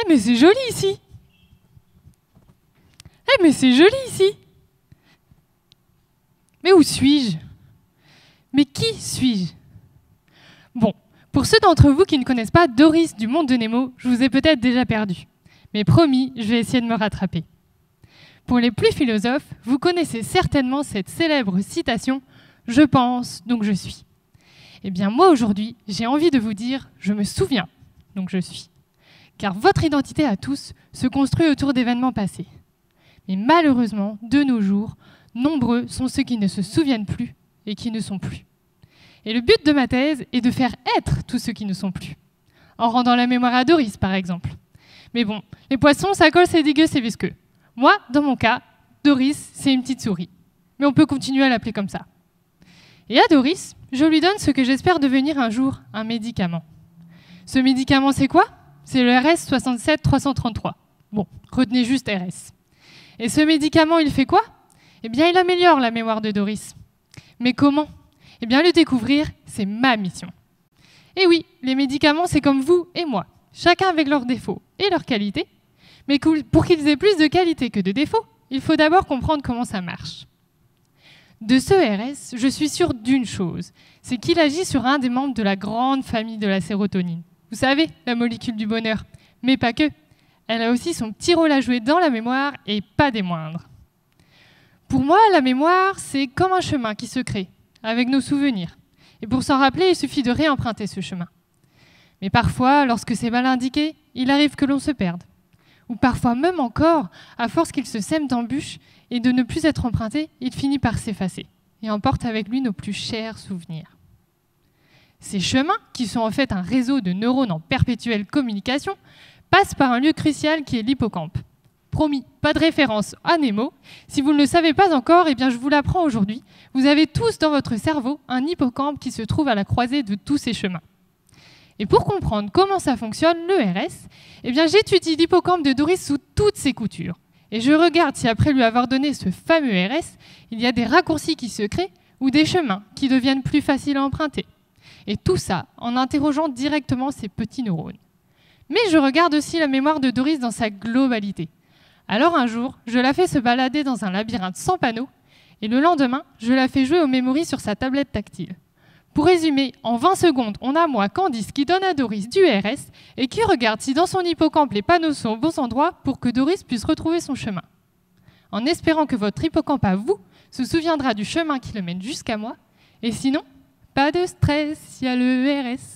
Eh mais c'est joli ici! Eh mais c'est joli ici! Mais où suis-je? Mais qui suis-je? Bon, pour ceux d'entre vous qui ne connaissent pas Doris du monde de Nemo, je vous ai peut-être déjà perdu. Mais promis, je vais essayer de me rattraper. Pour les plus philosophes, vous connaissez certainement cette célèbre citation « Je pense, donc je suis ». Eh bien moi aujourd'hui, j'ai envie de vous dire « Je me souviens, donc je suis ». Car votre identité à tous se construit autour d'événements passés. Mais malheureusement, de nos jours, nombreux sont ceux qui ne se souviennent plus et qui ne sont plus. Et le but de ma thèse est de faire être tous ceux qui ne sont plus, en rendant la mémoire à Doris, par exemple. Mais bon, les poissons, ça colle, c'est dégueu, c'est visqueux. Moi, dans mon cas, Doris, c'est une petite souris. Mais on peut continuer à l'appeler comme ça. Et à Doris, je lui donne ce que j'espère devenir un jour un médicament. Ce médicament, c'est quoi? C'est le RS 67333. Bon, retenez juste RS. Et ce médicament, il fait quoi? Eh bien, il améliore la mémoire de Doris. Mais comment? Eh bien, le découvrir, c'est ma mission. Et oui, les médicaments, c'est comme vous et moi, chacun avec leurs défauts et leurs qualités. Mais pour qu'ils aient plus de qualités que de défauts, il faut d'abord comprendre comment ça marche. De ce RS, je suis sûre d'une chose, c'est qu'il agit sur un des membres de la grande famille de la sérotonine. Vous savez, la molécule du bonheur. Mais pas que. Elle a aussi son petit rôle à jouer dans la mémoire et pas des moindres. Pour moi, la mémoire, c'est comme un chemin qui se crée, avec nos souvenirs. Et pour s'en rappeler, il suffit de réemprunter ce chemin. Mais parfois, lorsque c'est mal indiqué, il arrive que l'on se perde. Ou parfois même encore, à force qu'il se sème d'embûches et de ne plus être emprunté, il finit par s'effacer et emporte avec lui nos plus chers souvenirs. Ces chemins, qui sont en fait un réseau de neurones en perpétuelle communication, passent par un lieu crucial qui est l'hippocampe. Promis, pas de référence à Nemo. Si vous ne le savez pas encore, eh bien je vous l'apprends aujourd'hui. Vous avez tous dans votre cerveau un hippocampe qui se trouve à la croisée de tous ces chemins. Et pour comprendre comment ça fonctionne, le RS, eh bien j'étudie l'hippocampe de Doris sous toutes ses coutures. Et je regarde si après lui avoir donné ce fameux RS, il y a des raccourcis qui se créent ou des chemins qui deviennent plus faciles à emprunter. Et tout ça en interrogeant directement ces petits neurones. Mais je regarde aussi la mémoire de Doris dans sa globalité. Alors un jour, je la fais se balader dans un labyrinthe sans panneaux, et le lendemain, je la fais jouer au memory sur sa tablette tactile. Pour résumer, en 20 secondes, on a moi, Candice, qui donne à Doris du RS et qui regarde si dans son hippocampe les panneaux sont aux bons endroits pour que Doris puisse retrouver son chemin. En espérant que votre hippocampe à vous se souviendra du chemin qui le mène jusqu'à moi, et sinon, pas de stress, il y a le RS.